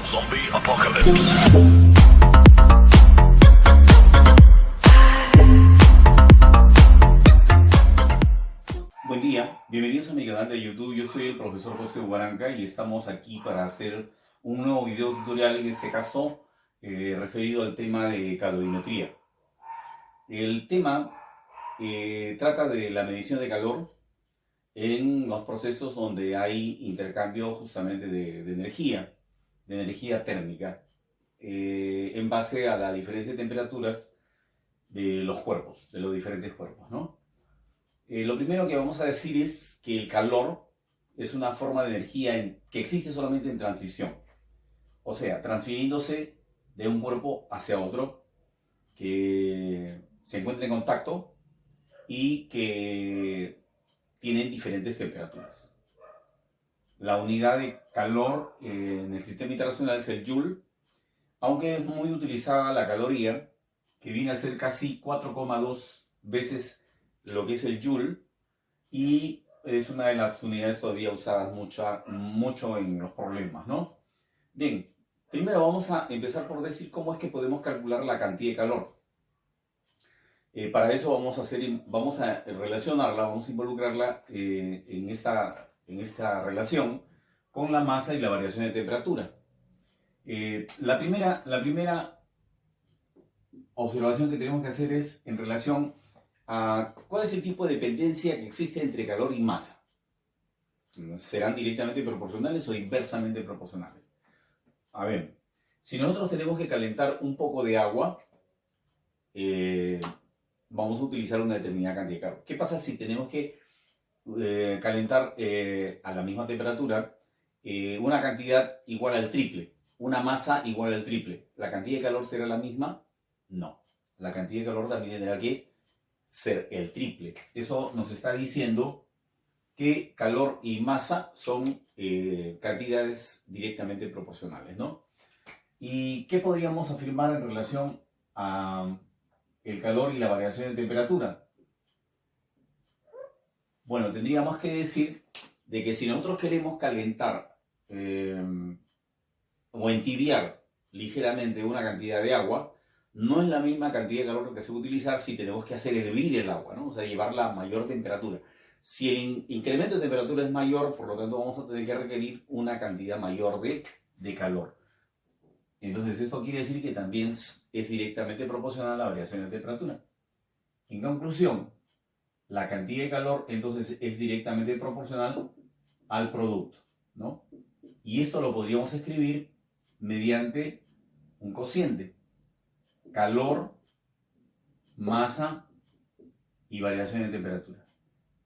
Zombie Apocalypse. Buen día, bienvenidos a mi canal de YouTube. Yo soy el profesor José Ubaranca y estamos aquí para hacer un nuevo video tutorial, en este caso referido al tema de calorimetría. El tema trata de la medición de calor en los procesos donde hay intercambio justamente de energía térmica, en base a la diferencia de temperaturas de los cuerpos, de los diferentes cuerpos, ¿no? Lo primero que vamos a decir es que el calor es una forma de energía que existe solamente en transición, o sea, transfiriéndose de un cuerpo hacia otro que se encuentra en contacto y que tienen diferentes temperaturas. La unidad de calor en el sistema internacional es el Joule, aunque es muy utilizada la caloría, que viene a ser casi 4,2 veces lo que es el Joule, y es una de las unidades todavía usadas mucho en los problemas, ¿no? Bien, primero vamos a empezar por decir cómo es que podemos calcular la cantidad de calor. Para eso vamos a relacionarla, vamos a involucrarla en esta relación con la masa y la variación de temperatura. La primera observación que tenemos que hacer es en relación a cuál es el tipo de dependencia que existe entre calor y masa. ¿Serán directamente proporcionales o inversamente proporcionales? A ver, si nosotros tenemos que calentar un poco de agua, vamos a utilizar una determinada cantidad de calor. ¿Qué pasa si tenemos que calentar a la misma temperatura una cantidad igual al triple, una masa igual al triple? ¿La cantidad de calor será la misma? No. La cantidad de calor también tendrá que ser el triple. Eso nos está diciendo que calor y masa son cantidades directamente proporcionales, ¿no? ¿Y qué podríamos afirmar en relación a el calor y la variación de temperatura? Bueno, tendríamos que decir de que si nosotros queremos calentar o entibiar ligeramente una cantidad de agua, no es la misma cantidad de calor que se va a utilizar si tenemos que hacer hervir el agua, ¿no? O sea, llevarla a mayor temperatura. Si el incremento de temperatura es mayor, por lo tanto vamos a tener que requerir una cantidad mayor de calor. Entonces esto quiere decir que también es directamente proporcional a la variación de temperatura. En conclusión, la cantidad de calor entonces es directamente proporcional al producto, ¿no? Y esto lo podríamos escribir mediante un cociente. Calor, masa y variación de temperatura.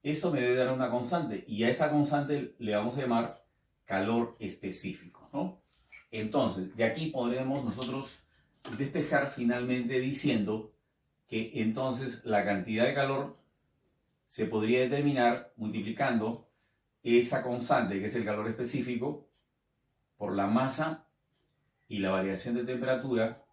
Esto me debe dar una constante y a esa constante le vamos a llamar calor específico, ¿no? Entonces, de aquí podremos nosotros despejar finalmente diciendo que entonces la cantidad de calor se podría determinar multiplicando esa constante, que es el calor específico, por la masa y la variación de temperatura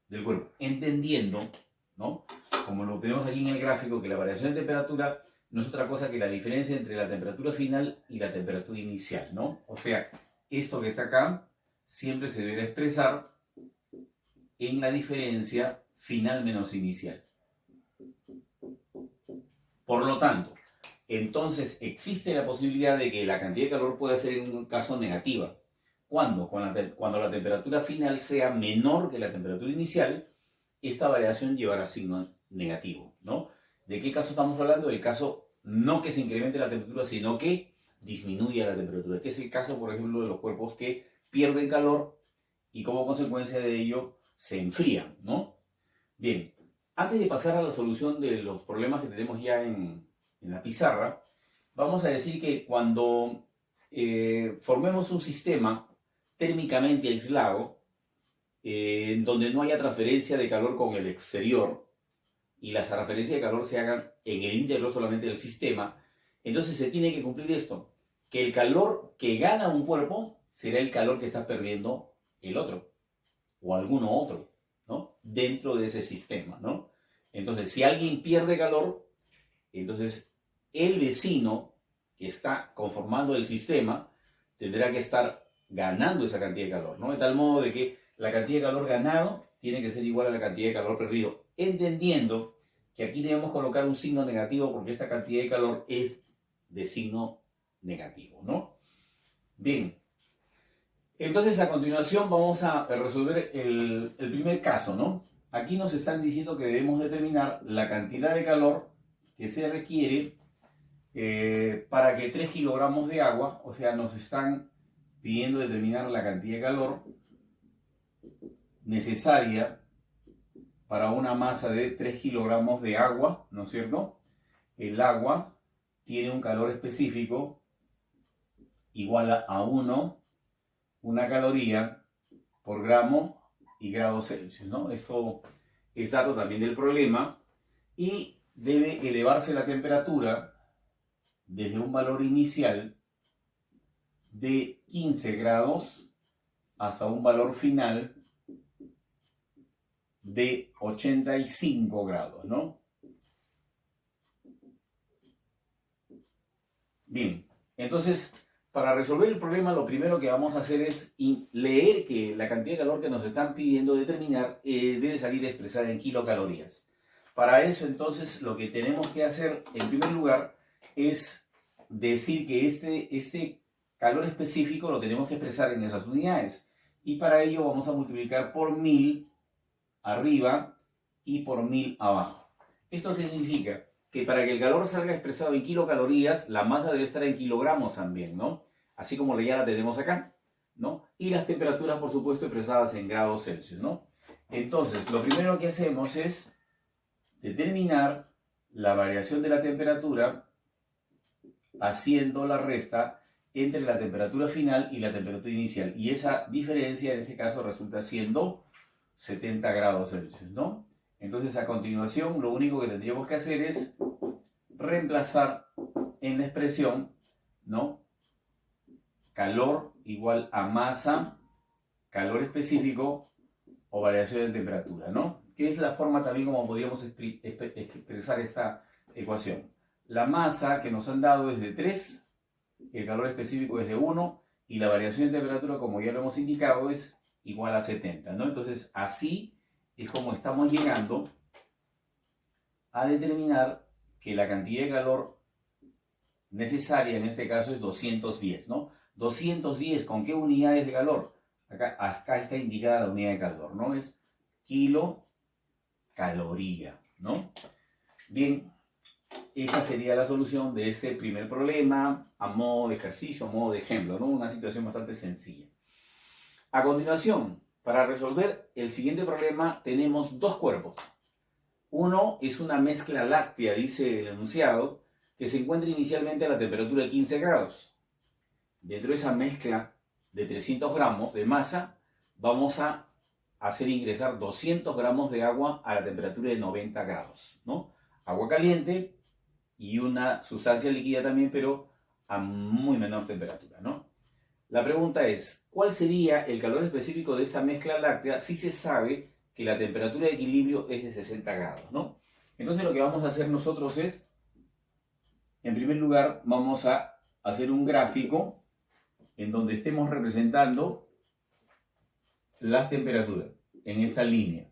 del cuerpo, entendiendo, ¿no?, como lo tenemos aquí en el gráfico, que la variación de temperatura no es otra cosa que la diferencia entre la temperatura final y la temperatura inicial, ¿no? O sea, esto que está acá siempre se debe expresar en la diferencia final menos inicial. Por lo tanto, entonces existe la posibilidad de que la cantidad de calor pueda ser en un caso negativa. ¿Cuándo? Cuando la temperatura final sea menor que la temperatura inicial, esta variación llevará signo negativo, ¿no? ¿De qué caso estamos hablando? Del caso no que se incremente la temperatura, sino que disminuya la temperatura, que es el caso, por ejemplo, de los cuerpos que pierden calor y como consecuencia de ello se enfrían, ¿no? Bien, antes de pasar a la solución de los problemas que tenemos ya en la pizarra, vamos a decir que cuando formemos un sistema térmicamente aislado, en donde no haya transferencia de calor con el exterior y las transferencias de calor se hagan en el interior solamente del sistema, entonces se tiene que cumplir esto, que el calor que gana un cuerpo será el calor que está perdiendo el otro o alguno otro, ¿no?, dentro de ese sistema, ¿no? Entonces, si alguien pierde calor, entonces el vecino que está conformando el sistema tendrá que estar ganando esa cantidad de calor, ¿no? De tal modo de que la cantidad de calor ganado tiene que ser igual a la cantidad de calor perdido, entendiendo que aquí debemos colocar un signo negativo porque esta cantidad de calor es de signo negativo, ¿no? Bien, entonces a continuación vamos a resolver el primer caso, ¿no? Aquí nos están diciendo que debemos determinar la cantidad de calor que se requiere para que 3 kilogramos de agua, o sea, nos están pidiendo determinar la cantidad de calor necesaria para una masa de 3 kilogramos de agua, ¿no es cierto? El agua tiene un calor específico igual a 1, una caloría por gramo y grado Celsius, ¿no? Esto es dato también del problema y debe elevarse la temperatura desde un valor inicial de 15 grados hasta un valor final de 85 grados, ¿no? Bien, entonces, para resolver el problema, lo primero que vamos a hacer es leer que la cantidad de calor que nos están pidiendo determinar debe salir expresada en kilocalorías. Para eso, entonces, lo que tenemos que hacer, en primer lugar, es decir que este calor específico lo tenemos que expresar en esas unidades. Y para ello vamos a multiplicar por 1000 arriba y por 1000 abajo. ¿Esto qué significa? Que para que el calor salga expresado en kilocalorías, la masa debe estar en kilogramos también, ¿no? Así como ya la tenemos acá, ¿no? Y las temperaturas, por supuesto, expresadas en grados Celsius, ¿no? Entonces, lo primero que hacemos es determinar la variación de la temperatura haciendo la resta entre la temperatura final y la temperatura inicial. Y esa diferencia, en este caso, resulta siendo 70 grados Celsius, ¿no? Entonces, a continuación, lo único que tendríamos que hacer es reemplazar en la expresión, ¿no? Calor igual a masa, calor específico o variación de temperatura, ¿no? Que es la forma también como podríamos expresar esta ecuación. La masa que nos han dado es de 3, el calor específico es de 1 y la variación de temperatura, como ya lo hemos indicado, es igual a 70, ¿no? Entonces, así es como estamos llegando a determinar que la cantidad de calor necesaria en este caso es 210, ¿no? 210, ¿con qué unidades de calor? Acá está indicada la unidad de calor, ¿no? Es kilocaloría, ¿no? Bien, esa sería la solución de este primer problema a modo de ejercicio, a modo de ejemplo, ¿no? Una situación bastante sencilla. A continuación, para resolver el siguiente problema tenemos dos cuerpos. Uno es una mezcla láctea, dice el enunciado, que se encuentra inicialmente a la temperatura de 15 grados. Dentro de esa mezcla de 300 gramos de masa, vamos a hacer ingresar 200 gramos de agua a la temperatura de 90 grados, ¿no? Agua caliente y una sustancia líquida también, pero a muy menor temperatura, ¿no? La pregunta es, ¿cuál sería el calor específico de esta mezcla láctea si se sabe que la temperatura de equilibrio es de 60 grados, ¿no? Entonces lo que vamos a hacer nosotros es, en primer lugar, vamos a hacer un gráfico en donde estemos representando las temperaturas en esta línea.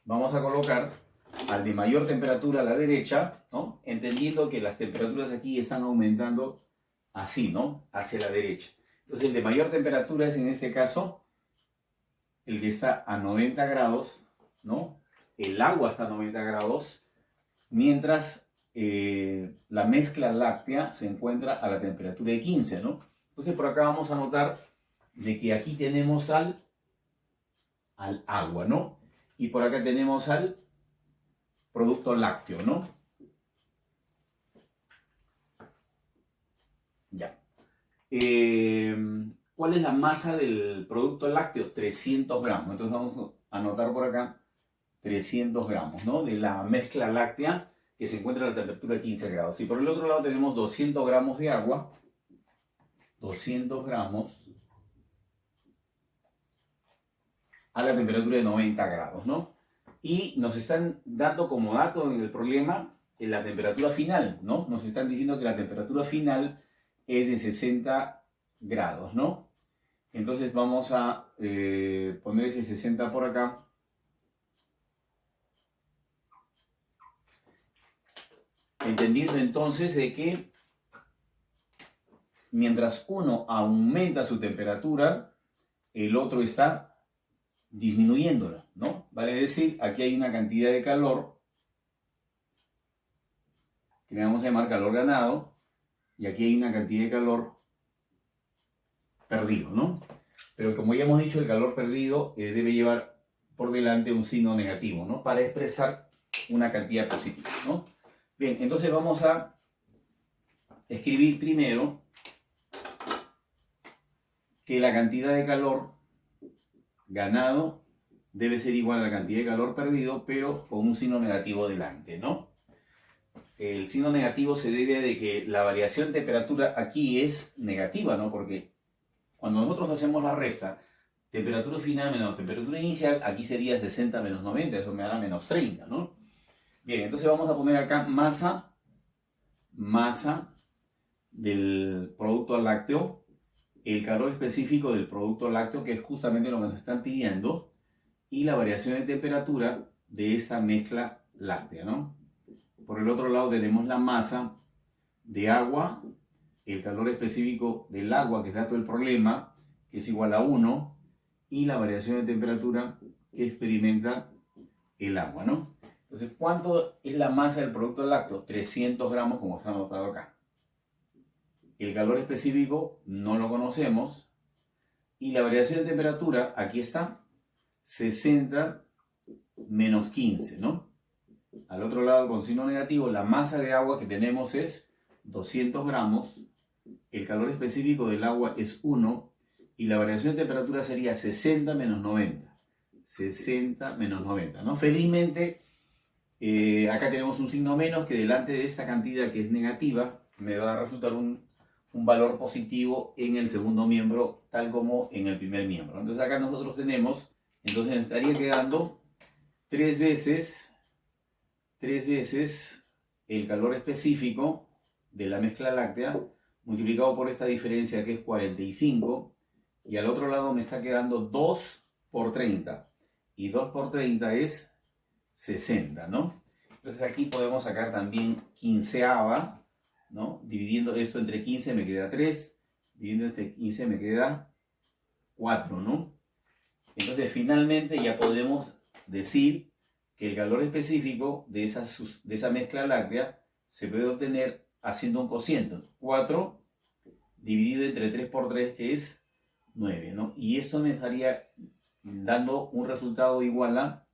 Vamos a colocar al de mayor temperatura a la derecha, ¿no? Entendiendo que las temperaturas aquí están aumentando así, ¿no? Hacia la derecha. Entonces el de mayor temperatura es en este caso el que está a 90 grados, ¿no? El agua está a 90 grados, mientras la mezcla láctea se encuentra a la temperatura de 15, ¿no? Entonces por acá vamos a notar de que aquí tenemos al agua, ¿no? Y por acá tenemos al producto lácteo, ¿no? Ya. ¿Cuál es la masa del producto lácteo? 300 gramos. Entonces vamos a anotar por acá 300 gramos, ¿no? De la mezcla láctea que se encuentra a la temperatura de 15 grados. Y por el otro lado tenemos 200 gramos de agua. 200 gramos a la temperatura de 90 grados, ¿no? Y nos están dando como dato en el problema la temperatura final, ¿no? Nos están diciendo que la temperatura final es de 60 grados, ¿no? Entonces vamos a poner ese 60 por acá. Entendiendo entonces de que mientras uno aumenta su temperatura, el otro está disminuyéndola, ¿no? Vale decir, aquí hay una cantidad de calor que le vamos a llamar calor ganado, y aquí hay una cantidad de calor perdido, ¿no? Pero como ya hemos dicho, el calor perdido debe llevar por delante un signo negativo, ¿no? Para expresar una cantidad positiva, ¿no? Bien, entonces vamos a escribir primero que la cantidad de calor ganado debe ser igual a la cantidad de calor perdido, pero con un signo negativo delante, ¿no? El signo negativo se debe de que la variación de temperatura aquí es negativa, ¿no? Porque cuando nosotros hacemos la resta, temperatura final menos temperatura inicial, aquí sería 60 menos 90, eso me da menos 30, ¿no? Bien, entonces vamos a poner acá masa del producto lácteo, el calor específico del producto lácteo, que es justamente lo que nos están pidiendo, y la variación de temperatura de esta mezcla láctea, ¿no? Por el otro lado tenemos la masa de agua, el calor específico del agua, que es dato del problema, que es igual a 1, y la variación de temperatura que experimenta el agua, ¿no? Entonces, ¿cuánto es la masa del producto lácteo? 300 gramos, como está anotado acá. El calor específico no lo conocemos, y la variación de temperatura, aquí está, 60 menos 15, ¿no? Al otro lado, con signo negativo, la masa de agua que tenemos es 200 gramos, el calor específico del agua es 1, y la variación de temperatura sería 60 menos 90. 60 menos 90, ¿no? Felizmente, acá tenemos un signo menos que delante de esta cantidad que es negativa, me va a resultar un valor positivo en el segundo miembro, tal como en el primer miembro. Entonces acá nosotros tenemos, entonces nos estaría quedando 3 veces el calor específico de la mezcla láctea multiplicado por esta diferencia que es 45, y al otro lado me está quedando 2 por 30, y 2 por 30 es 60, ¿no? Entonces aquí podemos sacar también quinceava, ¿no? Dividiendo esto entre 15 me queda 3, dividiendo este 15 me queda 4, ¿no? Entonces finalmente ya podemos decir que el calor específico de esa mezcla láctea se puede obtener haciendo un cociente. 4 dividido entre 3 por 3 es 9, ¿no? Y esto me estaría dando un resultado igual a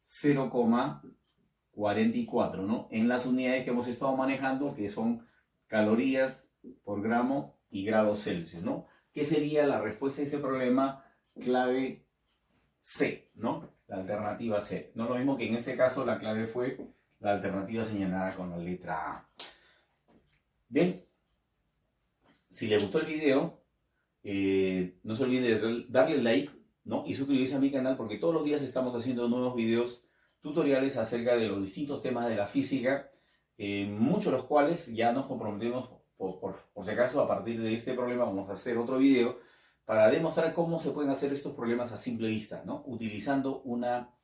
0,44, ¿no? En las unidades que hemos estado manejando, que son calorías por gramo y grados Celsius, ¿no? ¿Qué sería la respuesta a este problema? Clave C, ¿no? La alternativa C. No lo mismo que en este caso la clave fue la alternativa señalada con la letra A. Bien, si les gustó el video, no se olviden de darle like, ¿no? Y suscribirse a mi canal, porque todos los días estamos haciendo nuevos videos tutoriales acerca de los distintos temas de la física, muchos de los cuales ya nos comprometemos, por si acaso, a partir de este problema vamos a hacer otro video para demostrar cómo se pueden hacer estos problemas a simple vista, ¿no? Utilizando una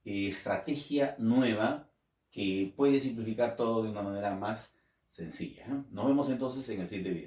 estrategia nueva que puede simplificar todo de una manera más sencilla, ¿no? Nos vemos entonces en el siguiente video.